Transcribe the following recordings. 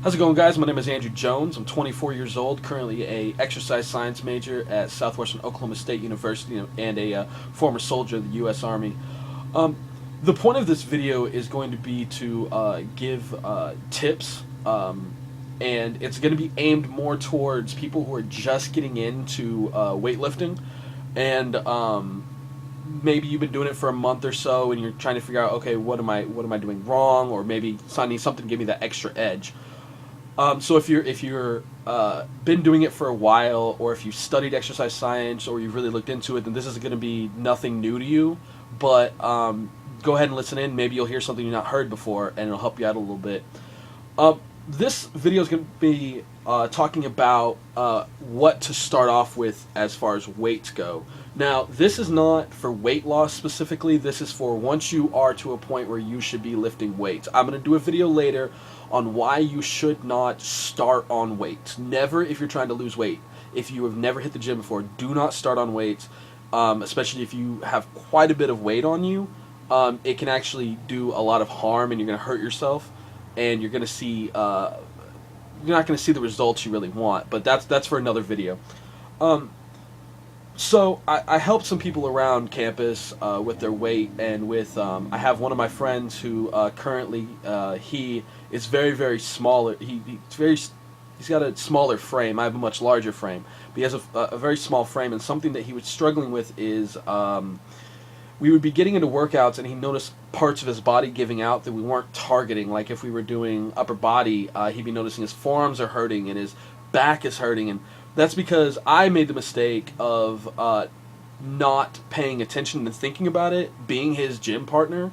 How's it going, guys? My name is Andrew Jones. I'm 24 years old, currently a exercise science major at Southwestern Oklahoma State University, and a former soldier of the U.S. Army. Um, the point of this video is going to be to give tips, and it's going to be aimed more towards people who are just getting into weightlifting, and maybe you've been doing it for a month or so, and you're trying to figure out, okay, what am I doing wrong, or maybe I need something to give me that extra edge. So if you're been doing it for a while, or if you've studied exercise science, or you've really looked into it, then this is going to be nothing new to you. But go ahead and listen in. Maybe you'll hear something you've not heard before, and it'll help you out a little bit. This video is going to be talking about what to start off with as far as weights go. Now, this is not for weight loss specifically. This is for once you are to a point where you should be lifting weights. I'm going to do a video later on why you should not start on weights. Never, if you're trying to lose weight. If you have never hit the gym before, do not start on weights, especially if you have quite a bit of weight on you. It can actually do a lot of harm, and you're going to hurt yourself, and you're going to see you're not going to see the results you really want. But that's for another video. So I helped some people around campus with their weight, and with I have one of my friends who currently he is very smaller. He's got a smaller frame. I have a much larger frame, but he has a very small frame. And something that he was struggling with is we would be getting into workouts, and he noticed parts of his body giving out that we weren't targeting. Like if we were doing upper body, he'd be noticing his forearms are hurting and his back is hurting, and that's because I made the mistake of not paying attention and thinking about it, being his gym partner,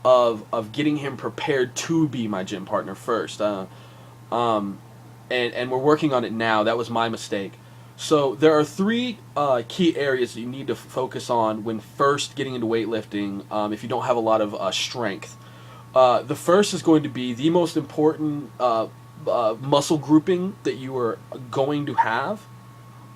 of getting him prepared to be my gym partner first. And we're working on it now. That was my mistake. So there are three key areas that you need to focus on when first getting into weightlifting if you don't have a lot of strength. The first is going to be the most important muscle grouping that you are going to have,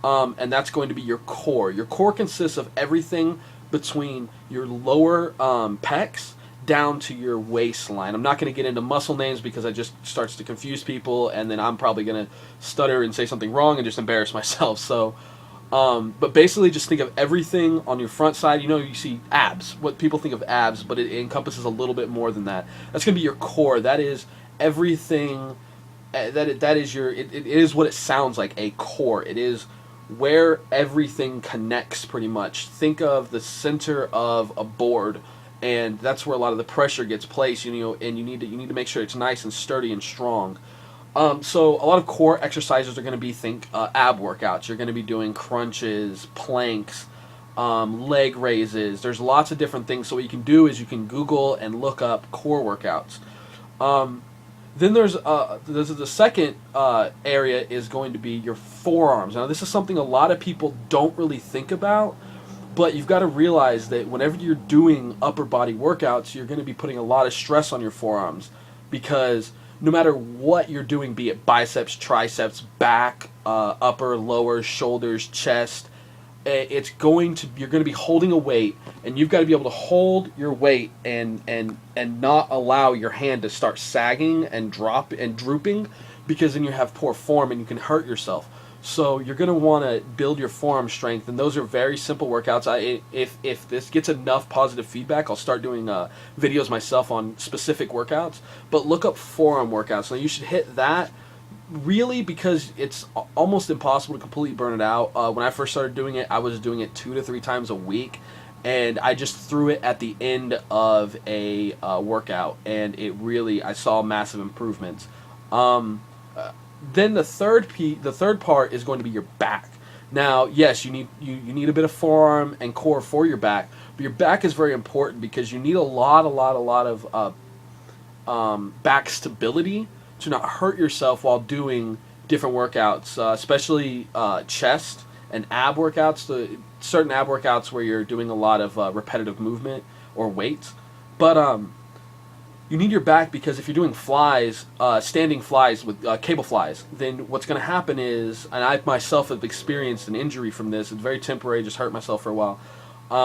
and that's going to be your core. Your core consists of everything between your lower pecs down to your waistline. I'm not going to get into muscle names because it just starts to confuse people, and then I'm probably going to stutter and say something wrong and just embarrass myself. So, but basically just think of everything on your front side. You know, you see abs, what people think of abs, but it encompasses a little bit more than that. That's going to be your core. That is everything. That is your. It is what it sounds like, a core. It is where everything connects, pretty much. Think of the center of a board, and that's where a lot of the pressure gets placed. You know, and you need to make sure it's nice and sturdy and strong. So a lot of core exercises are going to be ab workouts. You're going to be doing crunches, planks, leg raises. There's lots of different things. So what you can do is you can Google and look up core workouts. Then there's the second area is going to be your forearms. Now this is something a lot of people don't really think about, but you've got to realize that whenever you're doing upper body workouts, you're going to be putting a lot of stress on your forearms, because no matter what you're doing, be it biceps, triceps, back, upper, lower, shoulders, chest, you're going to be holding a weight, and you've got to be able to hold your weight and not allow your hand to start sagging and drooping, because then you have poor form and you can hurt yourself. So you're going to want to build your forearm strength, and those are very simple workouts. If this gets enough positive feedback, I'll start doing videos myself on specific workouts. But look up forearm workouts. Now you should hit that, really, because it's almost impossible to completely burn it out. When I first started doing it, I was doing it 2 to 3 times a week, and I just threw it at the end of a workout, and I saw massive improvements. Then the third part is going to be your back. Now, yes, you need a bit of forearm and core for your back, but your back is very important because you need a lot of back stability to not hurt yourself while doing different workouts, especially chest and ab workouts. Certain ab workouts where you're doing a lot of repetitive movement or weights, but you need your back, because if you're doing flies, standing flies with cable flies, then what's going to happen is, and I myself have experienced an injury from this. It's very temporary, just hurt myself for a while,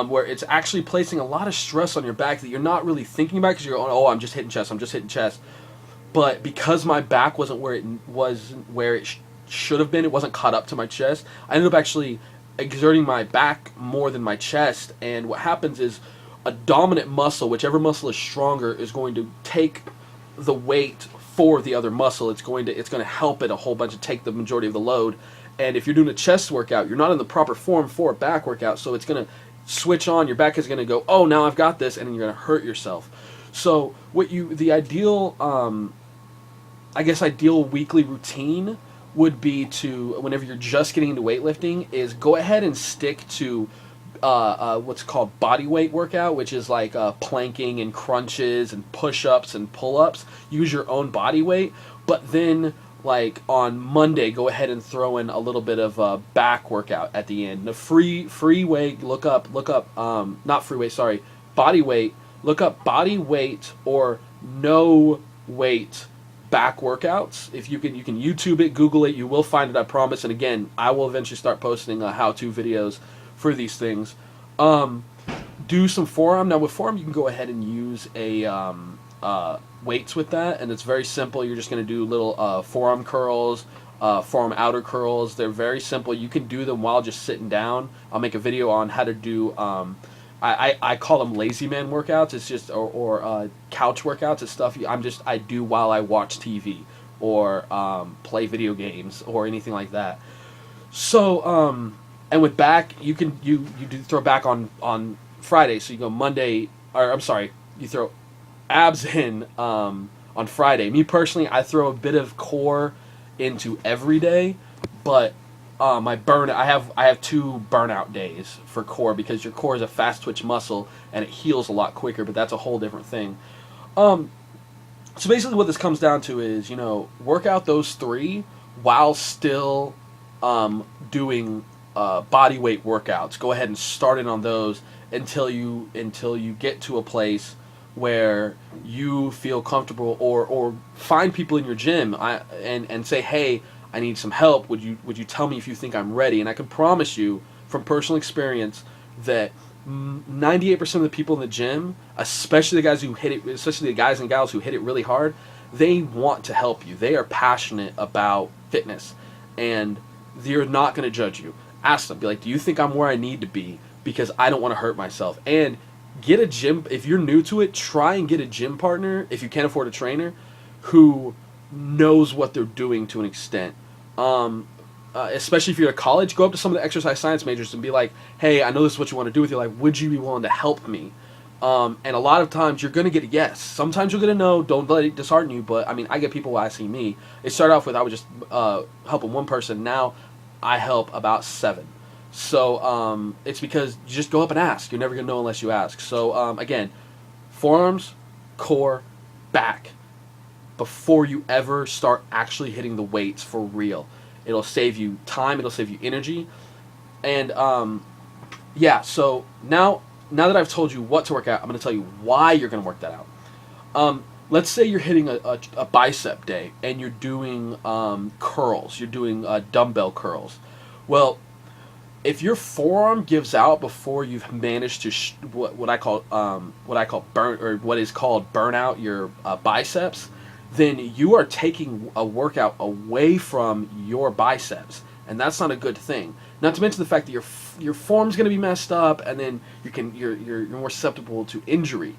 where it's actually placing a lot of stress on your back that you're not really thinking about, because you're going, oh, I'm just hitting chest. but because my back wasn't where it should have been, it wasn't caught up to my chest. I ended up actually exerting my back more than my chest, and what happens is a dominant muscle, whichever muscle is stronger, is going to take the weight for the other muscle. It's going to help it a whole bunch, to take the majority of the load. And if you're doing a chest workout, you're not in the proper form for a back workout, so it's going to switch on. Your back is going to go, oh, now I've got this, and then you're going to hurt yourself. So the ideal, ideal weekly routine would be to, whenever you're just getting into weightlifting, is go ahead and stick to what's called body weight workout, which is like planking and crunches and push-ups and pull-ups. Use your own body weight, but then like on Monday, go ahead and throw in a little bit of a back workout at the end. The free weight, look up not free weight, sorry, body weight. Look up body weight or no weight back workouts. If you can YouTube it, Google it, you will find it, I promise. And again, I will eventually start posting how-to videos for these things. Do some forearm. Now with forearm, you can go ahead and use a weights with that, and it's very simple. You're just going to do little forearm curls, forearm outer curls. They're very simple. You can do them while just sitting down. I'll make a video on how to do I call them lazy man workouts. It's just or couch workouts. It's stuff I do while I watch TV or play video games or anything like that. So and with back, you do throw back on Friday. So you go Monday, or I'm sorry, you throw abs in on Friday. Me personally, I throw a bit of core into every day, but I have 2 burnout days for core, because your core is a fast twitch muscle and it heals a lot quicker, but that's a whole different thing. So basically what this comes down to is, work out those 3 while still doing body weight workouts. Go ahead and start in on those until you get to a place where you feel comfortable, or find people in your gym and say, hey, I need some help. Would you tell me if you think I'm ready? And I can promise you from personal experience that 98% of the people in the gym, especially the guys and gals who hit it really hard, they want to help you. They are passionate about fitness, and they're not going to judge you. Ask them, be like, do you think I'm where I need to be? Because I don't want to hurt myself. And get a gym, if you're new to it, try and get a gym partner, if you can't afford a trainer, who knows what they're doing to an extent. Especially if you're at college, go up to some of the exercise science majors and be like, hey, I know this is what you want to do with your life. Would you be willing to help me? And a lot of times you're going to get a yes. Sometimes you'll get a no. Don't let it dishearten you. But, I get people when I see me. It started off with I was just helping one person. Now I help about 7. So it's because you just go up and ask. You're never going to know unless you ask. So, again, forearms, core, back, before you ever start actually hitting the weights for real. It'll save you time. It'll save you energy. And, so now that I've told you what to work out, I'm going to tell you why you're going to work that out. Let's say you're hitting a bicep day and you're doing curls. You're doing dumbbell curls. Well, if your forearm gives out before you've managed to what is called burn out your biceps, then you are taking a workout away from your biceps, and that's not a good thing. Not to mention the fact that your form's going to be messed up, and then you're more susceptible to injury.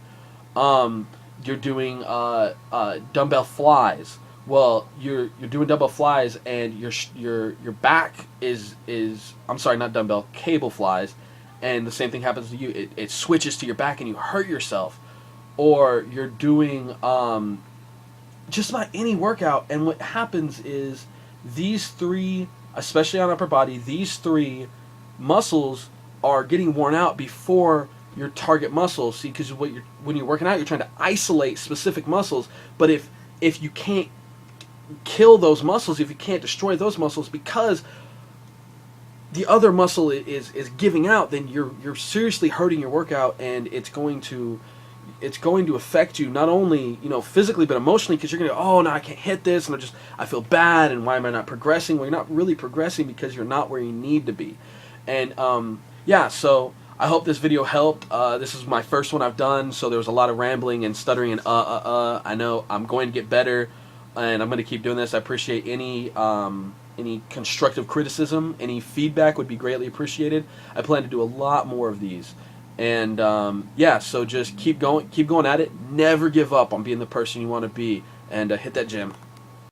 You're doing dumbbell flies. Well, you're doing dumbbell flies, and your back is I'm sorry, not dumbbell, cable flies, and the same thing happens to you. It switches to your back, and you hurt yourself. Or you're doing just about any workout, and what happens is these 3, especially on upper body, these 3 muscles are getting worn out before your target muscles. See, because when you're working out, you're trying to isolate specific muscles, but if you can't kill those muscles, if you can't destroy those muscles because the other muscle is giving out, then you're seriously hurting your workout, and it's going to affect you not only physically but emotionally, because you're going to go, oh no, I can't hit this, and I feel bad, and why am I not progressing? Well, you're not really progressing because you're not where you need to be. And so I hope this video helped. This is my first one I've done, so there was a lot of rambling and stuttering and I know I'm going to get better. and I'm going to keep doing this. I appreciate any constructive criticism, any feedback would be greatly appreciated. I plan to do a lot more of these. And yeah, so just keep going at it. Never give up on being the person you want to be, and hit that gym.